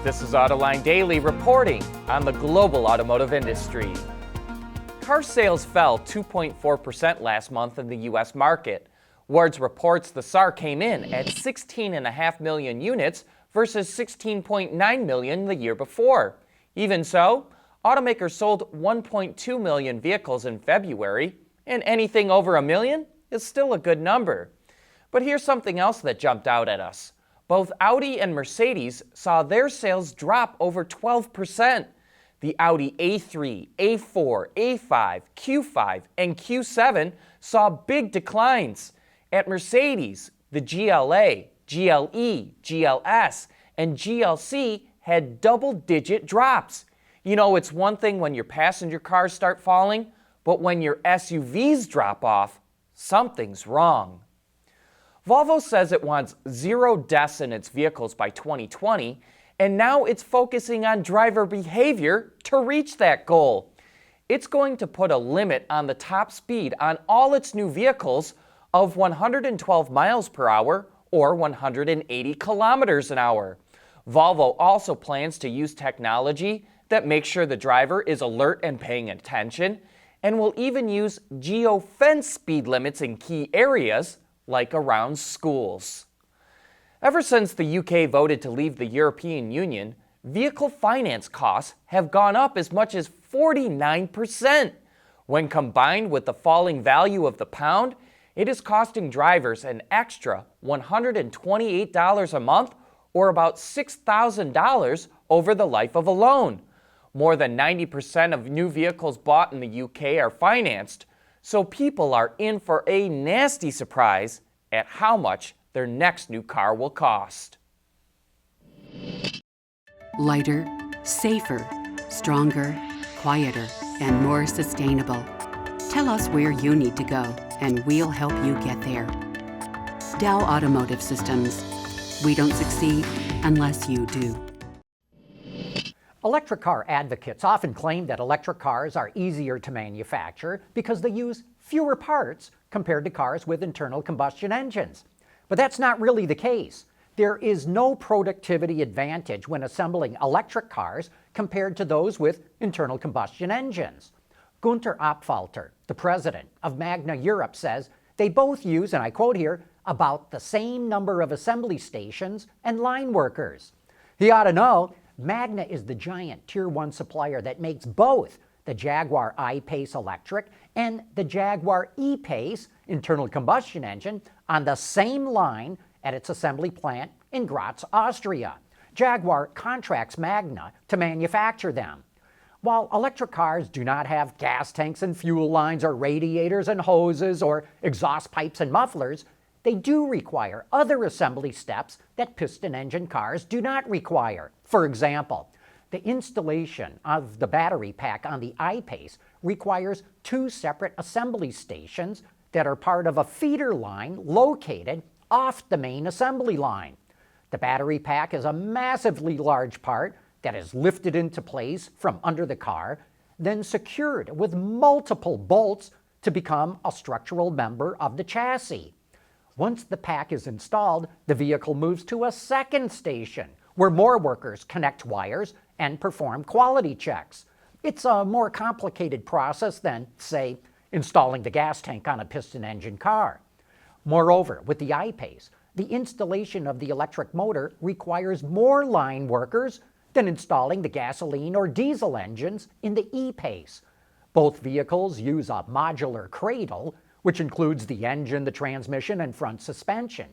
This is Autoline Daily reporting on the global automotive industry. Car sales fell 2.4% last month in the U.S. market. Wards reports the SAAR came in at 16.5 million units versus 16.9 million the year before. Even so, automakers sold 1.2 million vehicles in February, and anything over a million is still a good number. But here's something else that jumped out at us. Both Audi and Mercedes saw their sales drop over 12%. The Audi A3, A4, A5, Q5, and Q7 saw big declines. At Mercedes, the GLA, GLE, GLS, and GLC had double-digit drops. You know, it's one thing when your passenger cars start falling, but when your SUVs drop off, something's wrong. Volvo says it wants 0 deaths in its vehicles by 2020, and now it's focusing on driver behavior to reach that goal. It's going to put a limit on the top speed on all its new vehicles of 112 miles per hour or 180 kilometers an hour. Volvo also plans to use technology that makes sure the driver is alert and paying attention, and will even use geofence speed limits in key areas like around schools. Ever since the UK voted to leave the European Union, vehicle finance costs have gone up as much as 49%. When combined with the falling value of the pound, it is costing drivers an extra $128 a month, or about $6,000 over the life of a loan. More than 90% of new vehicles bought in the UK are financed, so people are in for a nasty surprise at how much their next new car will cost. Lighter, safer, stronger, quieter, and more sustainable. Tell us where you need to go, and we'll help you get there. Dow Automotive Systems. We don't succeed unless you do. Electric car advocates often claim that electric cars are easier to manufacture because they use fewer parts compared to cars with internal combustion engines. But that's not really the case. There is no productivity advantage when assembling electric cars compared to those with internal combustion engines. Gunter Apfalter, the president of Magna Europe, says they both use, and I quote here, about the same number of assembly stations and line workers. He ought to know Magna is the giant Tier 1 supplier that makes both the Jaguar I-Pace electric and the Jaguar E-Pace internal combustion engine on the same line at its assembly plant in Graz, Austria. Jaguar contracts Magna to manufacture them. While electric cars do not have gas tanks and fuel lines or radiators and hoses or exhaust pipes and mufflers, they do require other assembly steps that piston engine cars do not require. For example, the installation of the battery pack on the I-Pace requires 2 separate assembly stations that are part of a feeder line located off the main assembly line. The battery pack is a massively large part that is lifted into place from under the car, then secured with multiple bolts to become a structural member of the chassis. Once the pack is installed, the vehicle moves to a second station where more workers connect wires and perform quality checks. It's a more complicated process than, say, installing the gas tank on a piston engine car. Moreover, with the I-Pace, the installation of the electric motor requires more line workers than installing the gasoline or diesel engines in the E-Pace. Both vehicles use a modular cradle, which includes the engine, the transmission, and front suspension.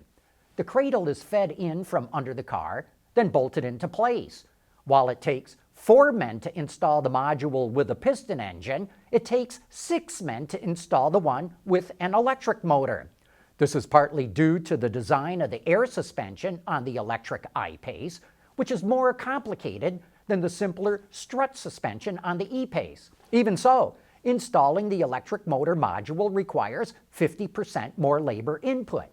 The cradle is fed in from under the car, then bolted into place. While it takes 4 men to install the module with a piston engine, it takes 6 men to install the one with an electric motor. This is partly due to the design of the air suspension on the electric I-Pace, which is more complicated than the simpler strut suspension on the E-Pace. Even so, installing the electric motor module requires 50% more labor input.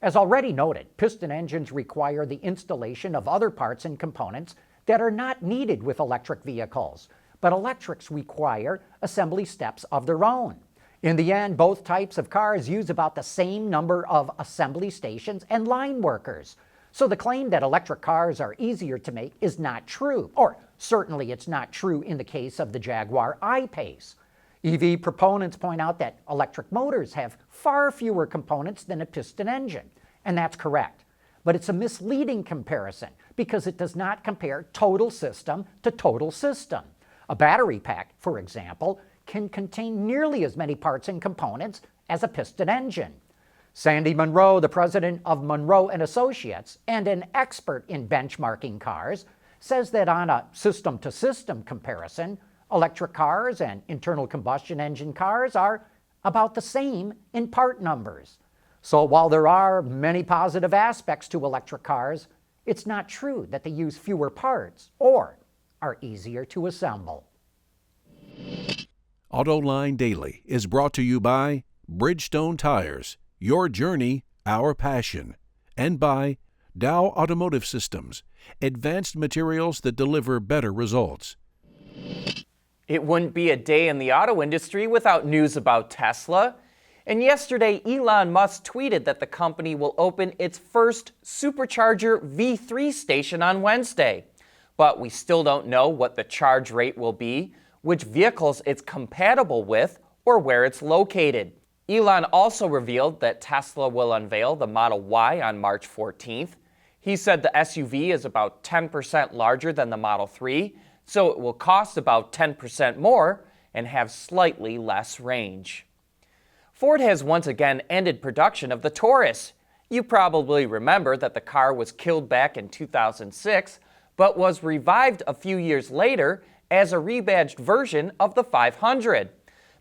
As already noted, piston engines require the installation of other parts and components that are not needed with electric vehicles, but electrics require assembly steps of their own. In the end, both types of cars use about the same number of assembly stations and line workers. So the claim that electric cars are easier to make is not true, or certainly it's not true in the case of the Jaguar I-Pace. EV proponents point out that electric motors have far fewer components than a piston engine, and that's correct. But it's a misleading comparison because it does not compare total system to total system. A battery pack, for example, can contain nearly as many parts and components as a piston engine. Sandy Munro, the president of Munro & Associates and an expert in benchmarking cars, says that on a system-to-system comparison, electric cars and internal combustion engine cars are about the same in part numbers. So while there are many positive aspects to electric cars, it's not true that they use fewer parts or are easier to assemble. Autoline Daily is brought to you by Bridgestone Tires, your journey, our passion, and by Dow Automotive Systems, advanced materials that deliver better results. It wouldn't be a day in the auto industry without news about Tesla. And yesterday, Elon Musk tweeted that the company will open its first Supercharger V3 station on Wednesday. But we still don't know what the charge rate will be, which vehicles it's compatible with, or where it's located. Elon also revealed that Tesla will unveil the Model Y on March 14th. He said the SUV is about 10% larger than the Model 3, so it will cost about 10% more and have slightly less range. Ford has once again ended production of the Taurus. You probably remember that the car was killed back in 2006, but was revived a few years later as a rebadged version of the 500.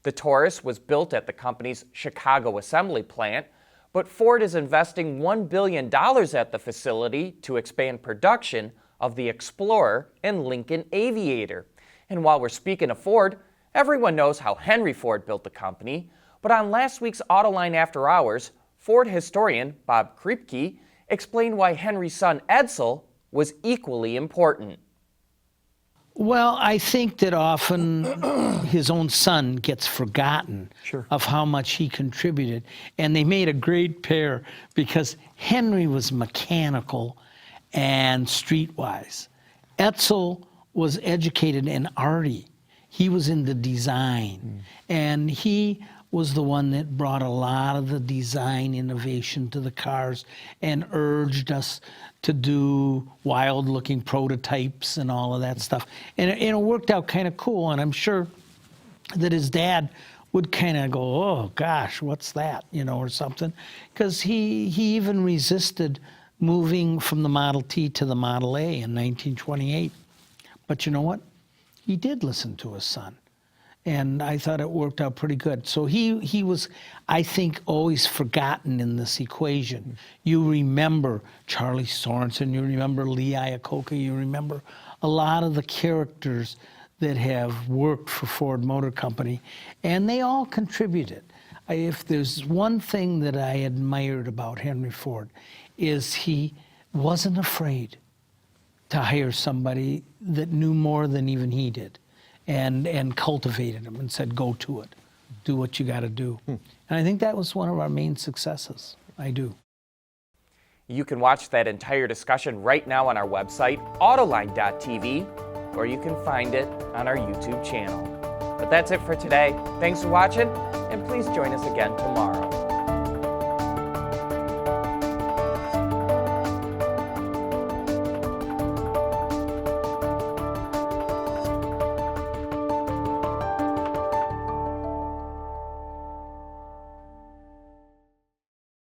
The Taurus was built at the company's Chicago assembly plant, but Ford is investing $1 billion at the facility to expand production of the Explorer and Lincoln Aviator. And while we're speaking of Ford, everyone knows how Henry Ford built the company, but on last week's Autoline After Hours, Ford historian Bob Kripke explained why Henry's son Edsel was equally important. Well, I think that often his own son gets forgotten of how much he contributed. And they made a great pair because Henry was mechanical and streetwise. Edsel was educated and arty. He was in the design. And he was the one that brought a lot of the design innovation to the cars and urged us to do wild-looking prototypes and all of that stuff. And it worked out kind of cool, and I'm sure that his dad would kind of go, oh, gosh, what's that, or something. Because he even resisted moving from the Model T to the Model A in 1928. But you know what? He did listen to his son. And I thought it worked out pretty good. So he was, I think, always forgotten in this equation. You remember Charlie Sorensen, you remember Lee Iacocca, you remember a lot of the characters that have worked for Ford Motor Company, and they all contributed. If there's one thing that I admired about Henry Ford, is he wasn't afraid to hire somebody that knew more than even he did. And cultivated him and said, go to it. Do what you got to do. And I think that was one of our main successes. I do. You can watch that entire discussion right now on our website, autoline.tv, or you can find it on our YouTube channel. But that's it for today. Thanks for watching, and please join us again tomorrow.